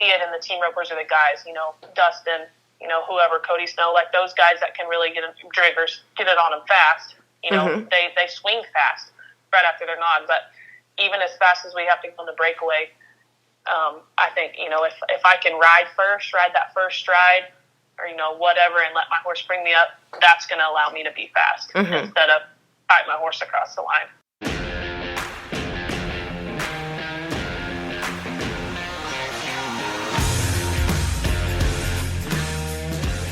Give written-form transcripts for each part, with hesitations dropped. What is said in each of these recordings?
see it in the team ropers or the guys, Dustin, whoever, Cody Snow, like those guys that can really get it on them fast. They swing fast right after their nod. But even as fast as we have to go on the breakaway, I think, if I can ride that first stride or, whatever, and let my horse bring me up, that's going to allow me to be fast instead of fight my horse across the line.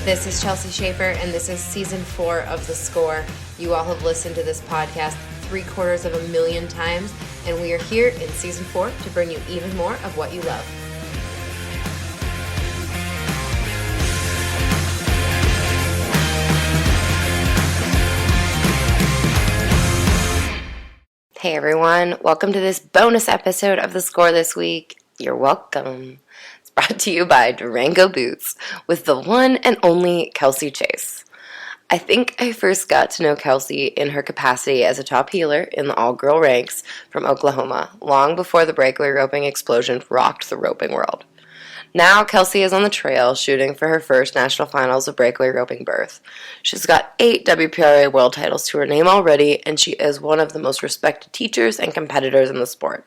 This is Chelsea Schaefer, and this is Season 4 of The Score. You all have listened to this podcast 750,000 times, and we are here in Season 4 to bring you even more of what you love. Hey everyone, welcome to this bonus episode of The Score this week. You're welcome. Brought to you by Durango Boots with the one and only Kelsie Chace. I think I first got to know Kelsie in her capacity as a top heeler in the all-girl ranks from Oklahoma, long before the breakaway roping explosion rocked the roping world. Now Kelsie is on the trail shooting for her first national finals of breakaway roping berth. She's got 8 WPRA world titles to her name already, and she is one of the most respected teachers and competitors in the sport.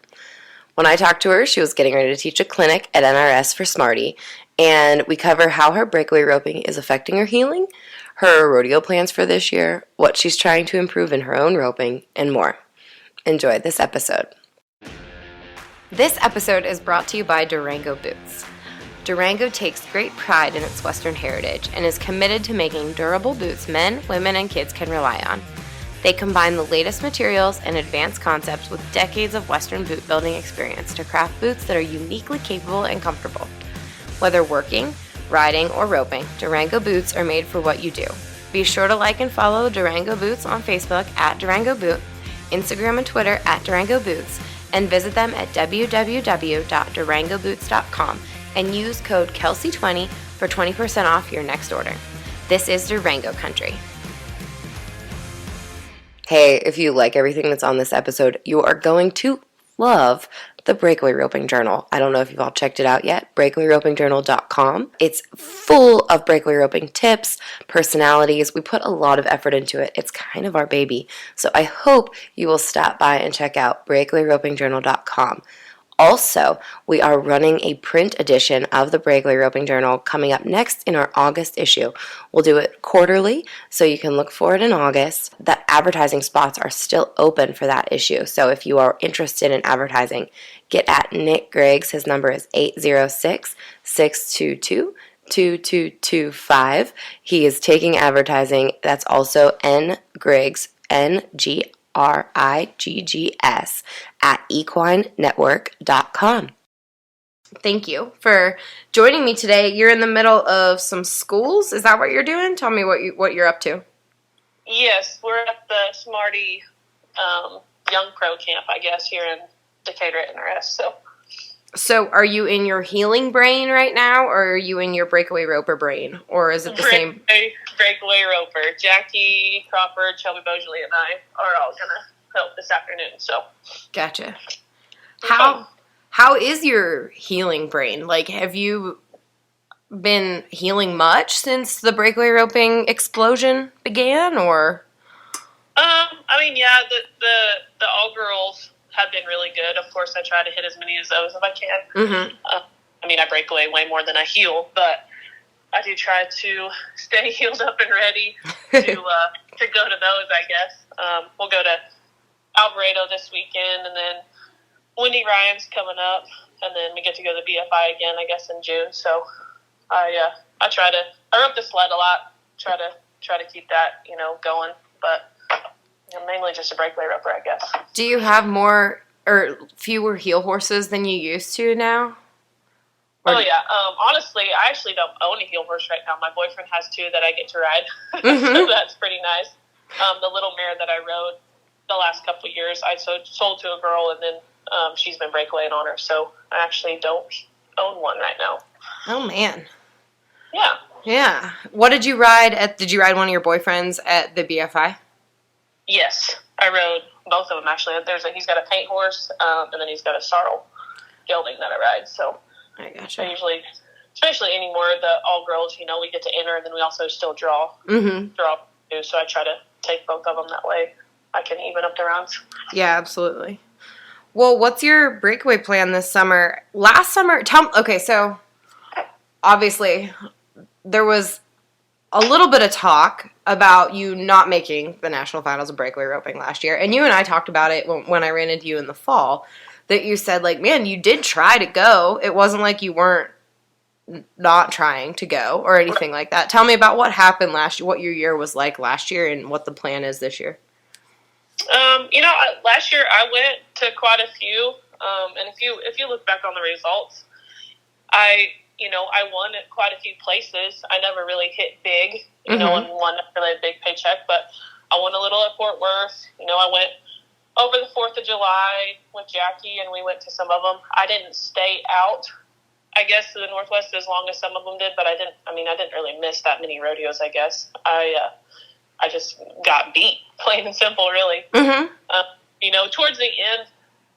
When I talked to her, she was getting ready to teach a clinic at NRS for Smarty, and we cover how her breakaway roping is affecting her healing, her rodeo plans for this year, what she's trying to improve in her own roping, and more. Enjoy this episode. This episode is brought to you by Durango Boots. Durango takes great pride in its Western heritage and is committed to making durable boots men, women, and kids can rely on. They combine the latest materials and advanced concepts with decades of Western boot building experience to craft boots that are uniquely capable and comfortable. Whether working, riding, or roping, Durango boots are made for what you do. Be sure to like and follow Durango Boots on Facebook at Durango Boot, Instagram and Twitter at Durango Boots, and visit them at www.durangoboots.com and use code Kelsie20 for 20% off your next order. This is Durango Country. Hey, if you like everything that's on this episode, you are going to love the Breakaway Roping Journal. I don't know if you've all checked it out yet, breakawayropingjournal.com. It's full of breakaway roping tips, personalities. We put a lot of effort into it. It's kind of our baby. So I hope you will stop by and check out breakawayropingjournal.com. Also, we are running a print edition of the Breakaway Roping Journal coming up next in our August issue. We'll do it quarterly, so you can look for it in August. The advertising spots are still open for that issue, so if you are interested in advertising, get at Nick Griggs. His number is 806-622-2225. He is taking advertising. That's also N. Griggs, N-G-R-I-G-G-S at equinenetwork.com. Thank you for joining me today. You're in the middle of some schools. Is that what you're doing? Tell me what you're up to. Yes, we're at the Smarty Young Pro Camp, I guess, here in Decatur at NRS. So are you in your healing brain right now, or are you in your breakaway roper brain? Or is it the same? Breakaway roper. Jackie Crawford, Shelby Beaujolais, and I are all going to help this afternoon. So Gotcha. How is your healing brain? Like, have you been healing much since the breakaway roping explosion began, or? The all girls have been really good. Of course, I try to hit as many of those as I can. Mm-hmm. I break away way more than I heal, but I do try to stay healed up and ready to go to those, I guess. We'll go to Alvarado this weekend, and then Wendy Ryan's coming up, and then we get to go to BFI again, I guess, in June. So I rope the sled a lot, try to keep that, going, but mainly just a breakaway roper, I guess. Do you have more or fewer heel horses than you used to now? Honestly, I actually don't own a heel horse right now. My boyfriend has 2 that I get to ride, so that's pretty nice. The little mare that I rode the last couple of years, I sold to a girl, and then she's been breakawaying on her, so I actually don't own one right now. Oh, man. Yeah. Yeah. What did you ride at? Did you ride one of your boyfriends at the BFI? Yes. I rode both of them, actually. He's got a paint horse, and then he's got a sorrel gelding that I ride, so I gotcha. I usually, especially anymore, the all girls, you know, we get to enter, and then we also still draw. Draw too, so I try to take both of them that way. I can even up the rounds. Yeah, absolutely. Well, what's your breakaway plan this summer? Last summer, okay, so obviously there was a little bit of talk about you not making the national finals of breakaway roping last year, and you and I talked about it when I ran into you in the fall, that you said, like, man, you did try to go. It wasn't like you weren't not trying to go or anything like that. Tell me about what happened last year, what your year was like last year, and what the plan is this year. You know, last year I went to quite a few, and if you look back on the results, I won at quite a few places. I never really hit big, you know, and won really a big paycheck, but I won a little at Fort Worth. You know, I went over the 4th of July with Jackie, and we went to some of them. I didn't stay out, I guess, to the Northwest as long as some of them did, but I didn't really miss that many rodeos, I guess. I just got beat, plain and simple, really. You know, towards the end,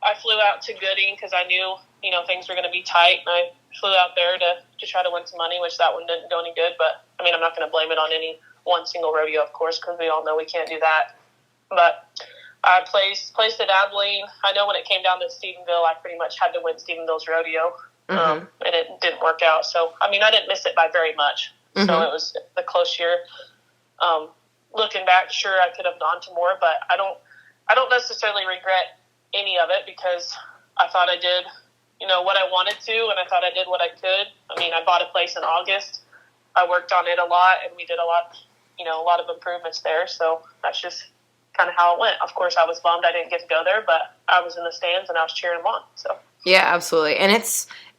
I flew out to Gooding because I knew, you know, things were going to be tight, and I flew out there to try to win some money, which that one didn't go any good. But, I mean, I'm not going to blame it on any one single rodeo, of course, because we all know we can't do that. But I placed at Abilene. I know when it came down to Stephenville, I pretty much had to win Stephenville's rodeo, and it didn't work out. So, I mean, I didn't miss it by very much. So it was a close year. Looking back, sure, I could have gone to more, but I don't necessarily regret any of it because I thought I did, you know, what I wanted to, and I thought I did what I could. I mean, I bought a place in August. I worked on it a lot, and we did a lot of improvements there. So that's just kind of how it went. Of course, I was bummed I didn't get to go there, but I was in the stands and I was cheering them on. So yeah, absolutely,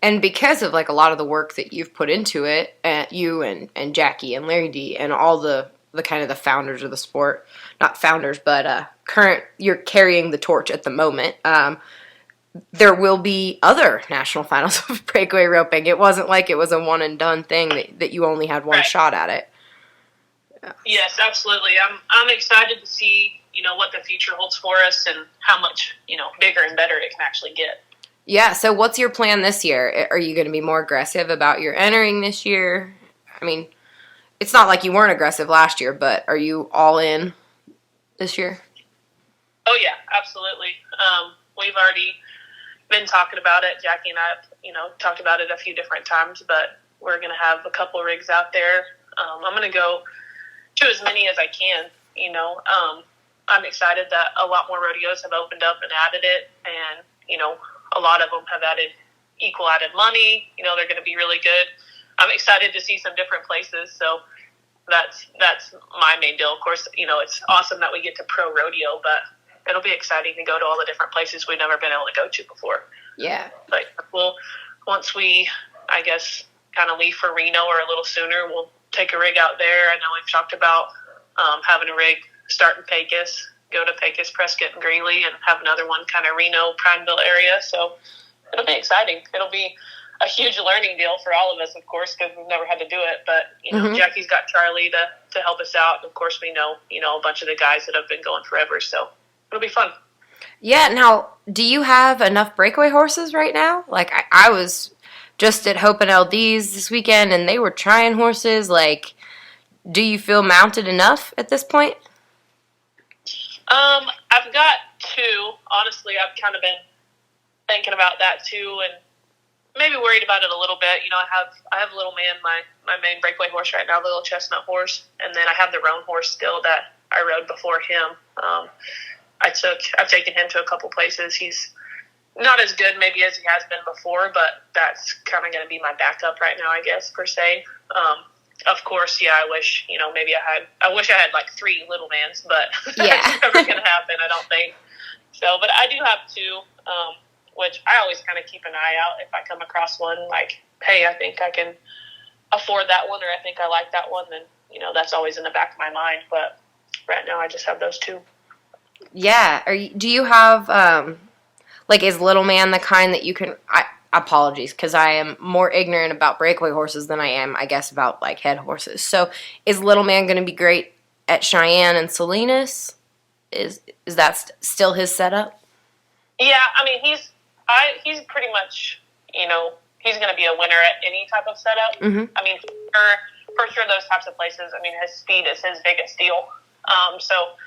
and because of like a lot of the work that you've put into it, you and Jackie and Larry D and all the kind of the founders of the sport, not founders, but you're carrying the torch at the moment. There will be other national finals of breakaway roping. It wasn't like it was a one and done thing that you only had one shot at it. Yeah. Yes, absolutely. I'm excited to see, you know, what the future holds for us and how much, you know, bigger and better it can actually get. Yeah. So what's your plan this year? Are you going to be more aggressive about your entering this year? I mean, it's not like you weren't aggressive last year, but are you all in this year? Oh, yeah, absolutely. We've already been talking about it. Jackie and I have, you know, talked about it a few different times, but we're going to have a couple rigs out there. I'm going to go to as many as I can, you know. I'm excited that a lot more rodeos have opened up and added it, and, you know, a lot of them have added equal added money. You know, they're going to be really good. I'm excited to see some different places, so that's my main deal. Of course, you know, it's awesome that we get to pro rodeo, but it'll be exciting to go to all the different places we've never been able to go to before. Yeah. Like, once we, I guess, kind of leave for Reno or a little sooner, we'll take a rig out there. I know we've talked about having a rig start in Pecos, go to Pecos, Prescott, and Greeley, and have another one kind of Reno, Prineville area. So it'll be exciting. It'll be a huge learning deal for all of us, of course, because we've never had to do it. But, you know, Jackie's got Charlie to help us out. And of course, we know, you know, a bunch of the guys that have been going forever. So it'll be fun. Yeah. Now, do you have enough breakaway horses right now? Like, I was just at Hope and LD's this weekend, and they were trying horses. Like, do you feel mounted enough at this point? I've got two. Honestly, I've kind of been thinking about that too, and maybe worried about it a little bit. You know, I have Little Man, my main breakaway horse right now, the little chestnut horse, and then I have the roan horse still that I rode before him. I've taken him to a couple places. He's not as good maybe as he has been before, but that's kind of going to be my backup right now, I guess, per se. Of course, yeah, I wish, you know, maybe I wish I had like 3 Little Mans, but that's never going to happen, I don't think. So, but I do have 2, which I always kind of keep an eye out if I come across one, like, hey, I think I can afford that one, or I think I like that one, then, you know, that's always in the back of my mind. But right now I just have those 2. Yeah. Do you have, like, is Little Man the kind that you can, apologies, because I am more ignorant about breakaway horses than I am, I guess, about, like, head horses. So is Little Man going to be great at Cheyenne and Salinas? Is that still his setup? Yeah, I mean, he's pretty much, you know, he's going to be a winner at any type of setup. Mm-hmm. I mean, for sure, those types of places, I mean, his speed is his biggest deal. So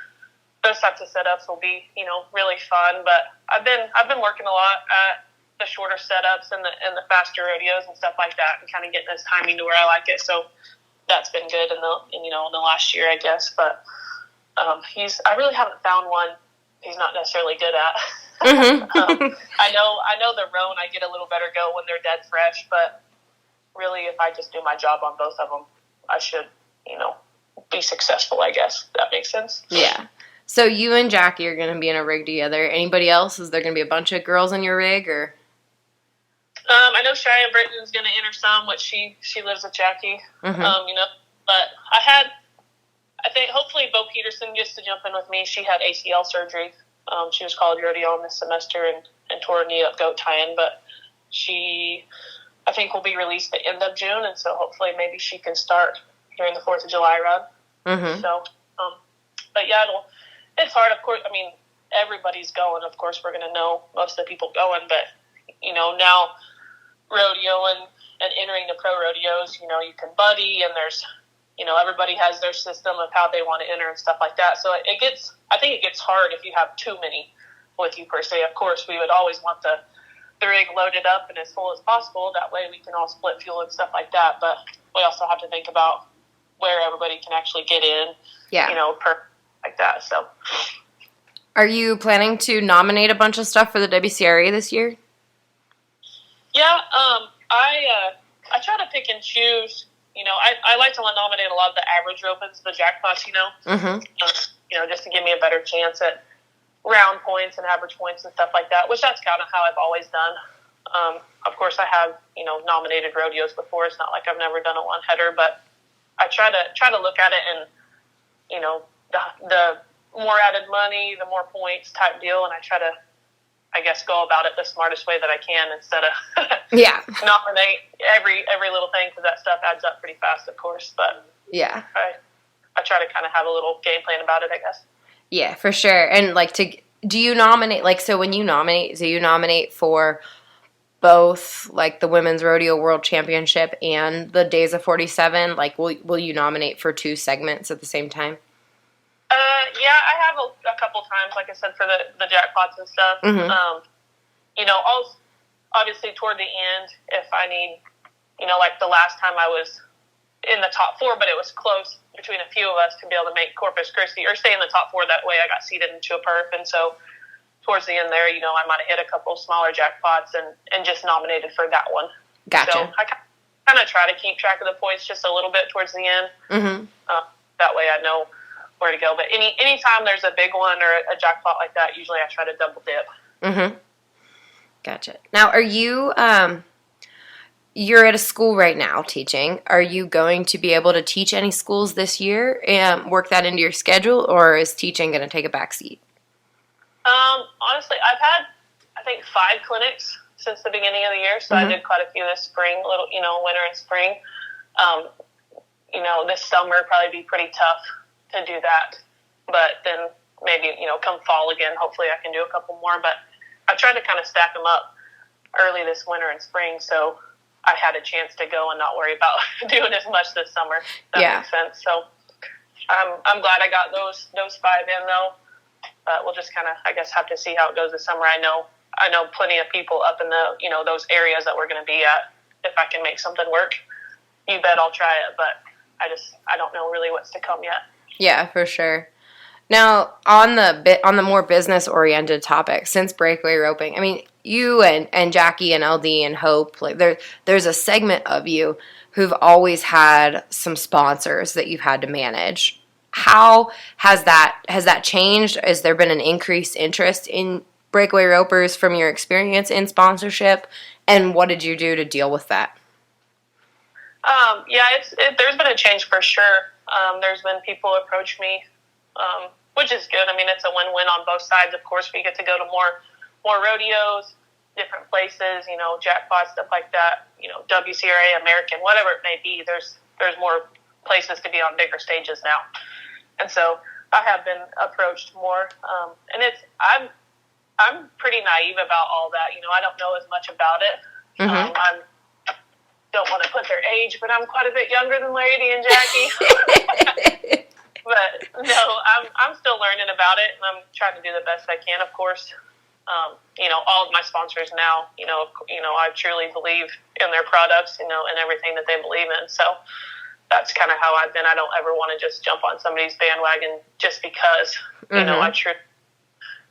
those types of setups will be, really fun. But I've been working a lot at the shorter setups and the faster rodeos and stuff like that, and kind of getting his timing to where I like it. So that's been good in the last year, I guess. But I really haven't found one he's not necessarily good at. Mm-hmm. I know the roan, I get a little better go when they're dead fresh, but really, if I just do my job on both of them, I should, be successful, I guess. That makes sense. Yeah. So you and Jackie are going to be in a rig together. Anybody else? Is there going to be a bunch of girls in your rig, or? I know Shia Britton's going to enter some, which she lives with Jackie. Mm-hmm. But I think hopefully Bo Peterson gets to jump in with me. She had ACL surgery. She was college rodeo on this semester and tore her knee up goat tying, but she, I think, will be released at the end of June, and so hopefully maybe she can start during the 4th of July run. Mm-hmm. So, but yeah, it's hard, of course. I mean, everybody's going. Of course, we're going to know most of the people going, but, now rodeo and entering the pro rodeos, you can buddy, and there's, everybody has their system of how they want to enter and stuff like that. So I think it gets hard if you have too many with you per se. Of course, we would always want the rig loaded up and as full as possible. That way we can all split fuel and stuff like that. But we also have to think about where everybody can actually get in, like that. So, are you planning to nominate a bunch of stuff for the WCRA this year? Yeah, I try to pick and choose. I like to nominate a lot of the average opens, the jackpots, Mm-hmm. Just to give me a better chance at round points and average points and stuff like that, which that's kind of how I've always done. Of course, I have, nominated rodeos before. It's not like I've never done a one-header, but I try to look at it and, the more added money, the more points type deal, and I try to, I guess, go about it the smartest way that I can instead of nominate every little thing, because that stuff adds up pretty fast, of course. But yeah, I try to kind of have a little game plan about it, I guess. Yeah, for sure. And do you nominate, so when you nominate, do you nominate for both the Women's Rodeo World Championship and the Days of 47? Will you nominate for 2 segments at the same time? Yeah, I have a couple times, like I said, for the jackpots and stuff. Mm-hmm. I'll obviously toward the end, if I need, like the last time I was in the top 4, but it was close between a few of us to be able to make Corpus Christi or stay in the top 4. That way I got seeded into a perf. And so towards the end there, I might have hit a couple smaller jackpots and just nominated for that one. Gotcha. So I kind of try to keep track of the points just a little bit towards the end. Mm-hmm. That way I know where to go. But anytime there's a big one or a jackpot like that, usually I try to double dip. Mm-hmm. Gotcha. Now, are you, you're at a school right now teaching. Are you going to be able to teach any schools this year and work that into your schedule, or is teaching going to take a back seat? Honestly, I've had, I think, 5 clinics since the beginning of the year, so Mm-hmm. I did quite a few this spring, winter and spring. This summer probably be pretty tough to do that, but then maybe, come fall again, hopefully I can do a couple more, but I tried to kind of stack them up early this winter and spring, so I had a chance to go and not worry about doing as much this summer. That makes sense. So I'm glad I got those 5 in, though. We'll just kind of, I guess, have to see how it goes this summer. I know plenty of people up in the, those areas that we're going to be at. If I can make something work, you bet I'll try it. But I don't know really what's to come yet. Yeah, for sure. Now, on the more business-oriented topic, since breakaway roping, I mean, you and Jackie and LD and Hope, there's a segment of you who've always had some sponsors that you've had to manage. How has that changed? Has there been an increased interest in breakaway ropers from your experience in sponsorship? And what did you do to deal with that? Yeah, there's been a change for sure. There's been people approach me, which is good. I mean, it's a win-win on both sides. Of course, we get to go to more rodeos, different places, jackpots, stuff like that, WCRA, American, whatever it may be. There's more places to be on bigger stages now. And so I have been approached more. And I'm pretty naive about all that. I don't know as much about it. Mm-hmm. don't want to put their age, but I'm quite a bit younger than Lady and Jackie. But no, I'm still learning about it, and I'm trying to do the best I can, of course. All of my sponsors now, I truly believe in their products, and everything that they believe in. So that's kind of how I've been. I don't ever want to just jump on somebody's bandwagon just because, I truly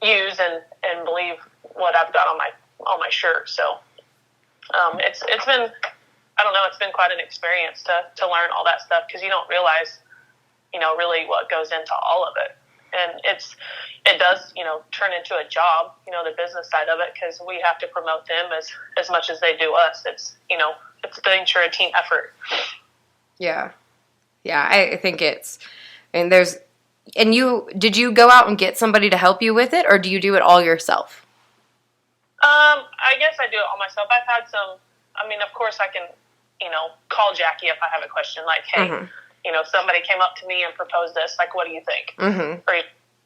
use and believe what I've got on my shirt. So it's been, I don't know, it's been quite an experience to learn all that stuff, because you don't realize, really what goes into all of it. And it does, turn into a job, the business side of it, because we have to promote them as much as they do us. It's, it's the nature of a team effort. Yeah. Yeah, I think did you go out and get somebody to help you with it, or do you do it all yourself? I guess I do it all myself. I've had of course I can, call Jackie if I have a question, like, hey, somebody came up to me and proposed this, like, what do you think? Mm-hmm. Or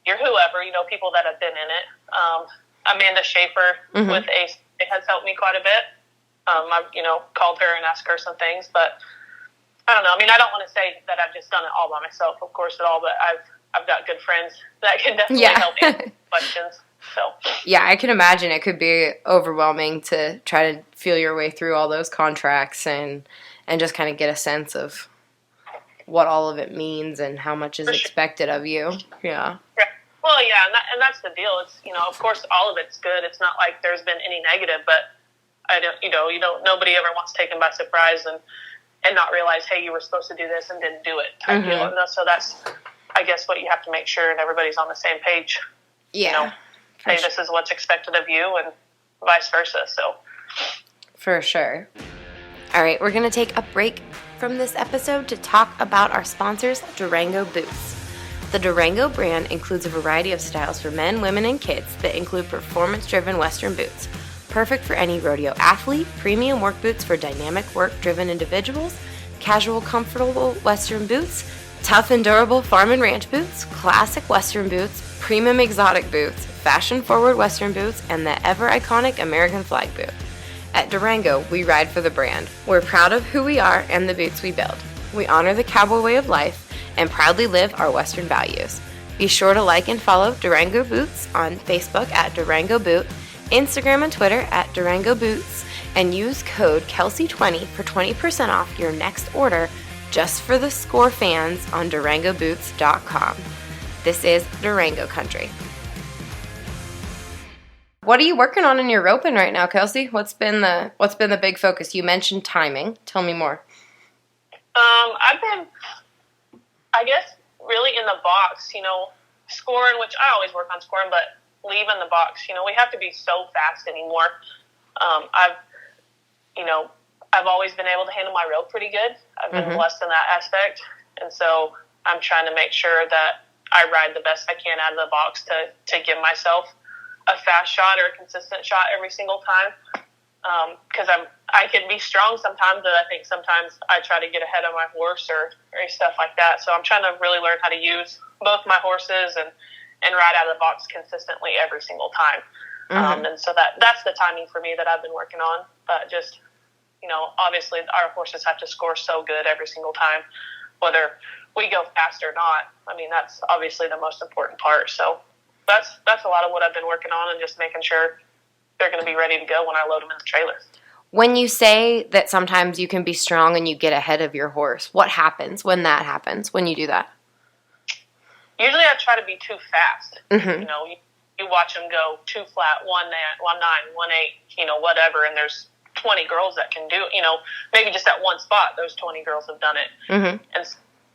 you're whoever, people that have been in it. Amanda Schaefer with ACE has helped me quite a bit. I've, called her and asked her some things, but I don't know. I don't want to say that I've just done it all by myself, of course, at all, but I've got good friends that can definitely help answer questions. So yeah, I can imagine it could be overwhelming to try to feel your way through all those contracts and just kind of get a sense of what all of it means and how much is expected of you. Yeah. Well, yeah, and that's the deal. It's, of course, all of it's good. It's not like there's been any negative, but nobody ever wants taken by surprise and not realize, hey, you were supposed to do this and didn't do it type deal. And so that's, I guess, what you have to make sure and everybody's on the same page. Yeah. Hey, this is what's expected of you, and vice versa. So for sure. All right, we're going to take a break from this episode to talk about our sponsors, Durango Boots. The Durango brand includes a variety of styles for men, women, and kids that include performance-driven Western boots. Perfect for any rodeo athlete, premium work boots for dynamic work-driven individuals, casual, comfortable Western boots, tough and durable farm and ranch boots, classic Western boots, premium exotic boots, fashion-forward Western boots, and the ever-iconic American flag boot. At Durango, we ride for the brand. We're proud of who we are and the boots we build. We honor the cowboy way of life and proudly live our Western values. Be sure to like and follow Durango Boots on Facebook at Durango Boot, Instagram and Twitter at Durango Boots, and use code Kelsie20 for 20% off your next order just for the Score fans on DurangoBoots.com. This is Durango Country. What are you working on in your roping right now, Kelsie? What's been the big focus? You mentioned timing. Tell me more. I've been, I guess, really in the box, scoring, which I always work on scoring, but leaving the box, we have to be so fast anymore. I've always been able to handle my rope pretty good. I've been blessed in that aspect. And so I'm trying to make sure that I ride the best I can out of the box to give myself a fast shot or a consistent shot every single time. Because I can be strong sometimes, but I think sometimes I try to get ahead of my horse or stuff like that. So I'm trying to really learn how to use both my horses and ride out of the box consistently every single time. And so that's the timing for me that I've been working on. Just, obviously our horses have to score so good every single time, whether we go fast or not. That's obviously the most important part. So that's a lot of what I've been working on, and just making sure they're going to be ready to go when I load them in the trailer. When you say that sometimes you can be strong and you get ahead of your horse, what happens when that happens, when you do that? Usually I try to be too fast. You watch them go too flat, 1-9, 1-8, whatever, and there's 20 girls that can do, maybe just at one spot, those 20 girls have done it. And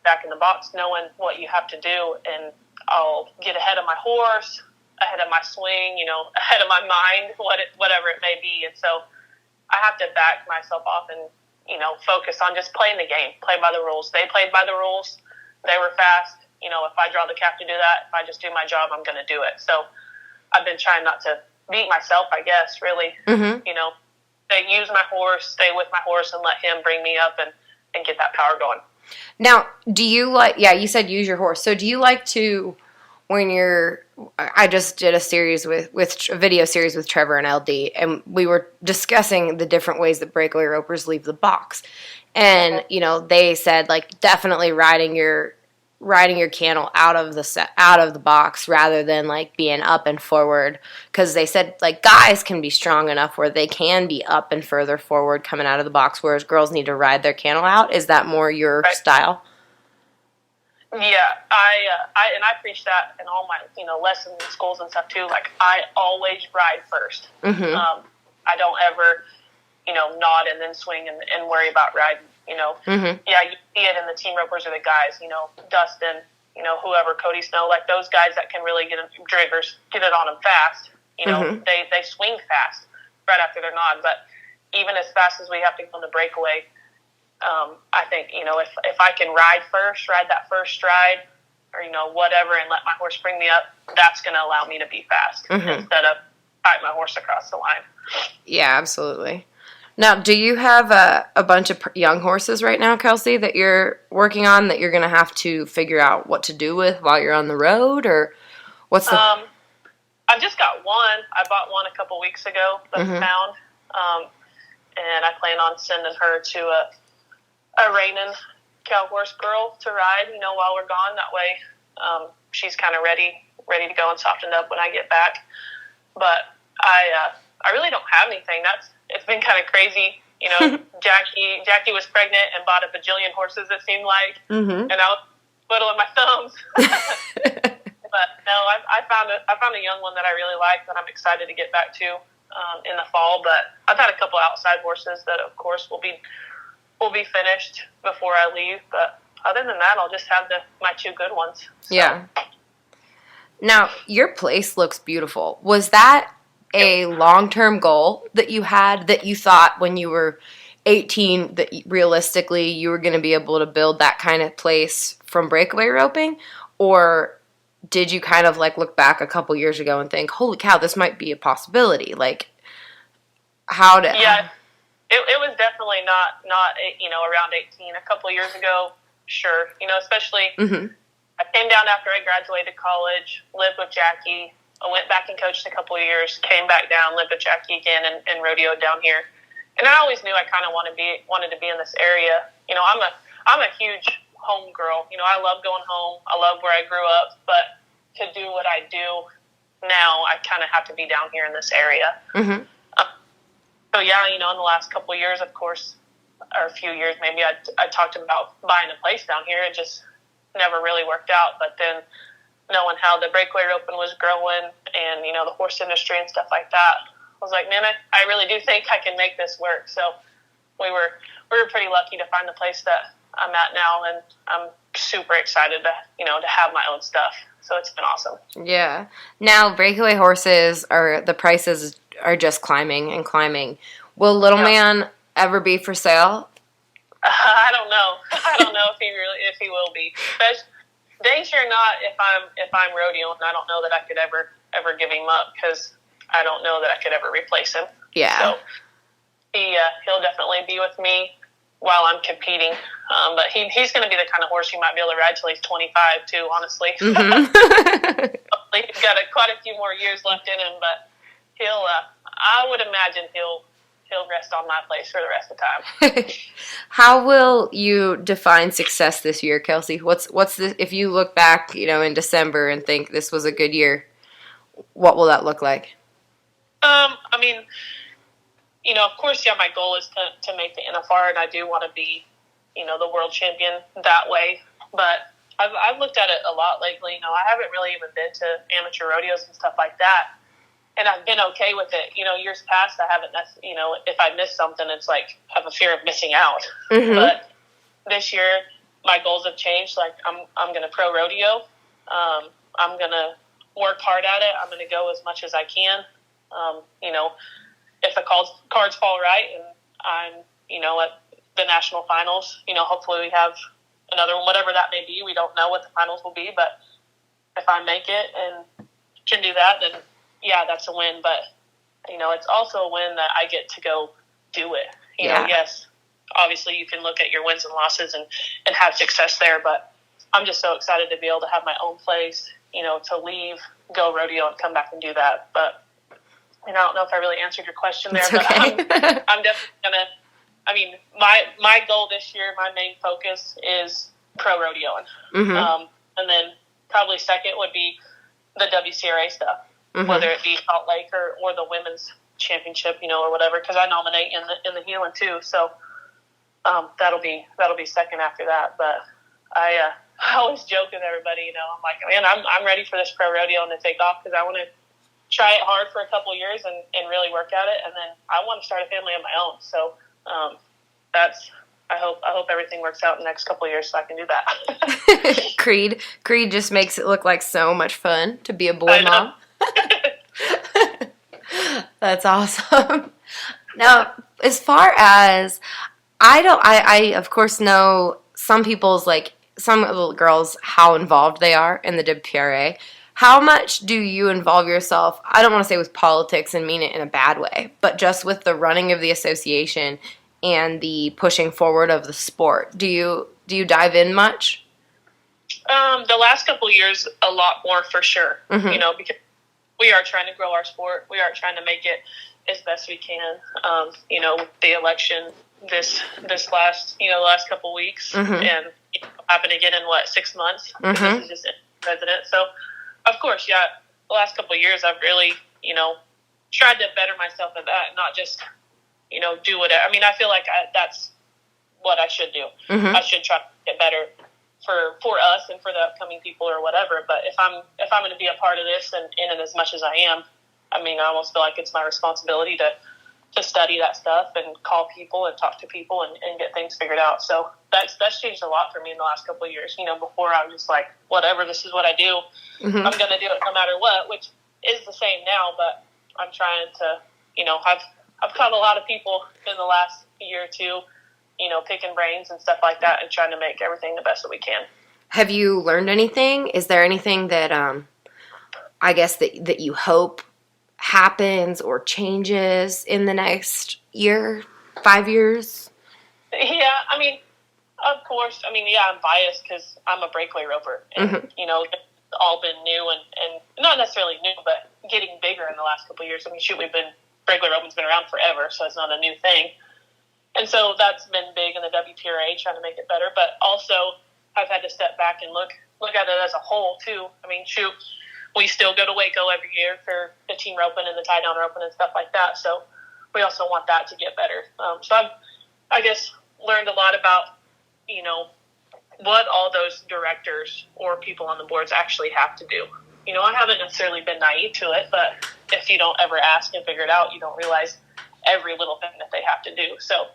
back in the box, knowing what you have to do, and I'll get ahead of my horse, ahead of my swing, ahead of my mind, whatever it may be. And so I have to back myself off and, focus on just playing the game, play by the rules. They played by the rules. They were fast. If I draw the cap to do that, if I just do my job, I'm going to do it. So I've been trying not to beat myself, I guess, really. They use my horse, stay with my horse, and let him bring me up and get that power going. Now, do you you said use your horse. So do you like to when I just did a series with a video series with Trevor and LD, and we were discussing the different ways that breakaway ropers leave the box. And, they said, like, definitely riding your cantle out of the box rather than, like, being up and forward. Because they said, like, guys can be strong enough where they can be up and further forward coming out of the box, whereas girls need to ride their cantle out. Is that more your style? Yeah, I preach that in all my lessons in schools and stuff too. Like, I always ride first. Mm-hmm. I don't ever nod and then swing and worry about riding. Mm-hmm. Yeah, you see it in the team ropers or the guys. Dustin, whoever, Cody Snow, like those guys that can really get it on them fast. Mm-hmm. They swing fast right after their nod. But even as fast as we have to go on the breakaway. I think, if I can ride that first stride or, whatever, and let my horse bring me up, that's going to allow me to be fast instead of fight my horse across the line. Yeah, absolutely. Now, do you have a bunch of young horses right now, Kelsie, that you're working on that you're going to have to figure out what to do with while you're on the road, or what's the... I've just got one. I bought one a couple weeks ago that's found, and I plan on sending her to a reigning cow horse girl to ride, while we're gone. That way, she's kind of ready to go and softened up when I get back. But I really don't have anything. It's been kind of crazy. Jackie was pregnant and bought a bajillion horses, it seemed like, and I was twiddling my thumbs. But no, I found a young one that I really like that I'm excited to get back to in the fall. But I've had a couple outside horses that, of course, will be finished before I leave, but other than that, I'll just have my two good ones. So. Yeah. Now, your place looks beautiful. Was that a long-term goal that you had, that you thought when you were 18 that realistically you were going to be able to build that kind of place from breakaway roping? Or did you kind of like look back a couple years ago and think, holy cow, this might be a possibility? Like, how did... Yeah. It was definitely not around 18. A couple of years ago, sure. Especially I came down after I graduated college, lived with Jackie. I went back and coached a couple of years, came back down, lived with Jackie again, and rodeoed down here. And I always knew I kind of wanted to be in this area. I'm a huge home girl. I love going home. I love where I grew up. But to do what I do now, I kind of have to be down here in this area. Mm-hmm. So, yeah, in the last couple of years, of course, or a few years maybe, I talked about buying a place down here. It just never really worked out. But then knowing how the breakaway roping was growing and, the horse industry and stuff like that, I was like, man, I really do think I can make this work. So we were pretty lucky to find the place that I'm at now, and I'm super excited to have my own stuff. So it's been awesome. Yeah. Now, breakaway horses the prices are just climbing and climbing. Will Little Man ever be for sale? I don't know. I don't know if he will be. Dang sure not if I'm rodeoing. I don't know that I could ever give him up, because I don't know that I could ever replace him. Yeah. So he'll definitely be with me while I'm competing. But he's going to be the kind of horse you might be able to ride till he's 25 too, honestly. Mm-hmm. He's got quite a few more years left in him, but I would imagine he'll rest on my place for the rest of the time. How will you define success this year, Kelsie? What's if you look back, in December and think this was a good year, what will that look like? I mean, of course, yeah, my goal is to make the NFR, and I do want to be, the world champion that way. But I've looked at it a lot lately. I haven't really even been to amateur rodeos and stuff like that. And I've been okay with it. Years past, I haven't, if I miss something, it's like I have a fear of missing out. Mm-hmm. But this year, my goals have changed. Like, I'm going to pro rodeo. I'm going to work hard at it. I'm going to go as much as I can. If the cards fall right and I'm, at the national finals, hopefully we have another one, whatever that may be. We don't know what the finals will be, but if I make it and can do that, then yeah, that's a win. But, it's also a win that I get to go do it. Yes, obviously you can look at your wins and losses and have success there, but I'm just so excited to be able to have my own place, to leave, go rodeo, and come back and do that. But I don't know if I really answered your question there, but I'm definitely going to, my goal this year, my main focus is pro rodeoing. And then probably second would be the WCRA stuff, whether it be Salt Lake or the women's championship, or whatever, because I nominate in the heeling too. So that'll be second after that. But I always joke with everybody, I'm like, man, I'm ready for this pro rodeo and to take off, because I want to try it hard for a couple of years and really work at it, and then I want to start a family of my own. So I hope everything works out in the next couple of years so I can do that. Creed just makes it look like so much fun to be a boy mom. That's awesome. Now, as far as I of course know some people's, like some little girls, how involved they are in the WPRA. How much do you involve yourself? I don't want to say with politics and mean it in a bad way, but just with the running of the association and the pushing forward of the sport. Do you dive in much? The last couple of years, a lot more for sure. Because we are trying to grow our sport. We are trying to make it as best we can. The election this last the last couple of weeks, and happen again in 6 months. This is just president. So, of course, the last couple of years, I've really tried to better myself at that, not just do whatever. I feel like that's what I should do. I should try to get better for us and for the upcoming people or whatever. But if I'm going to be a part of this and in it as much as I am, I almost feel like it's my responsibility to study that stuff and call people and talk to people and get things figured out. So that's changed a lot for me in the last couple of years. Before I was just like, whatever, this is what I do. I'm going to do it no matter what, which is the same now, but I'm trying to, I've caught a lot of people in the last year or two, picking brains and stuff like that and trying to make everything the best that we can. Have you learned anything? Is there anything that I guess that you hope happens or changes in the next year, 5 years? Yeah, of course. I'm biased because I'm a breakaway roper. And, it's all been new and not necessarily new, but getting bigger in the last couple of years. Breakaway roping's been around forever, so it's not a new thing. And so that's been big in the WPRA, trying to make it better. But also, I've had to step back and look at it as a whole, too. We still go to Waco every year for the team roping and the tie-down roping and stuff like that. So we also want that to get better. So I've, I guess, learned a lot about, what all those directors or people on the boards actually have to do. I haven't necessarily been naive to it, but if you don't ever ask and figure it out, you don't realize every little thing that they have to do. So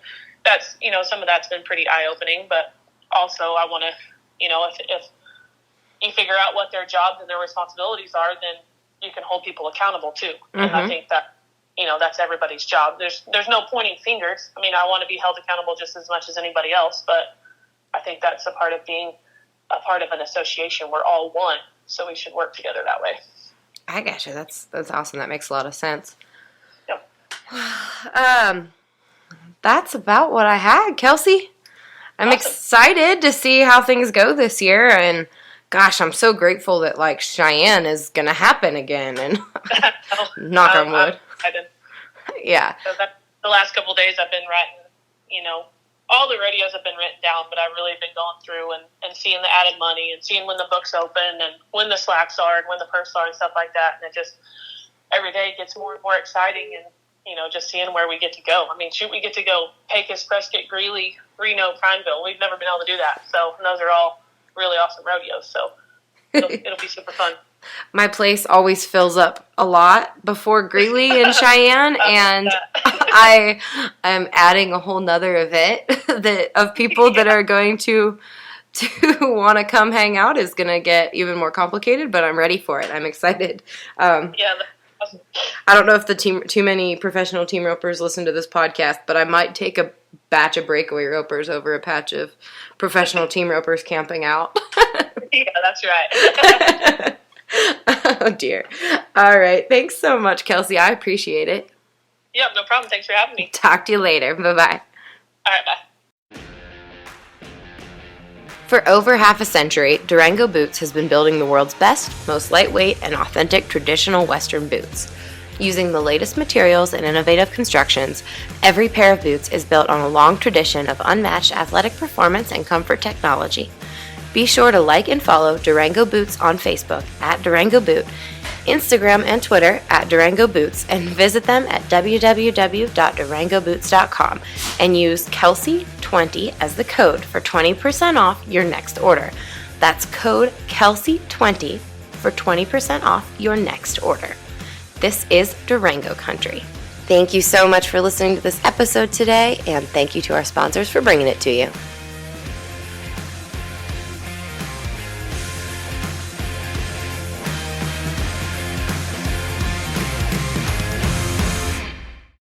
that's, some of that's been pretty eye-opening, but also I want to, if you figure out what their jobs and their responsibilities are, then you can hold people accountable too. And I think that, that's everybody's job. There's no pointing fingers. I want to be held accountable just as much as anybody else, but I think that's a part of being a part of an association. We're all one, so we should work together that way. I gotcha. That's awesome. That makes a lot of sense. Yep. That's about what I had, Kelsie. I'm awesome. Excited to see how things go this year, and gosh, I'm so grateful that Cheyenne is gonna happen again, and knock on wood. Yeah. So the last couple of days I've been writing, all the radios have been written down, but I've really been going through and seeing the added money and seeing when the books open and when the slacks are and when the purse are and stuff like that. And it just, every day gets more and more exciting and, just seeing where we get to go. We get to go Pecos, Prescott, Greeley, Reno, Prineville. We've never been able to do that. So those are all really awesome rodeos. So it'll be super fun. My place always fills up a lot before Greeley and Cheyenne, and I am adding a whole nother event of people that are going to want to come hang out is going to get even more complicated, but I'm ready for it. I'm excited. Yeah, that's awesome. I don't know if too many professional team ropers listen to this podcast, but I might take a batch of breakaway ropers over a patch of professional team ropers camping out. Yeah, that's right. Oh, dear. All right. Thanks so much, Kelsie. I appreciate it. Yep, no problem. Thanks for having me. Talk to you later. Bye-bye. All right, bye. For over half a century, Durango Boots has been building the world's best, most lightweight, and authentic traditional Western boots. Using the latest materials and innovative constructions, every pair of boots is built on a long tradition of unmatched athletic performance and comfort technology. Be sure to like and follow Durango Boots on Facebook at Durango Boot, Instagram and Twitter at Durango Boots, and visit them at www.durangoboots.com and use Kelsie20 as the code for 20% off your next order. That's code Kelsie20 for 20% off your next order. This is Durango Country. Thank you so much for listening to this episode today, and thank you to our sponsors for bringing it to you.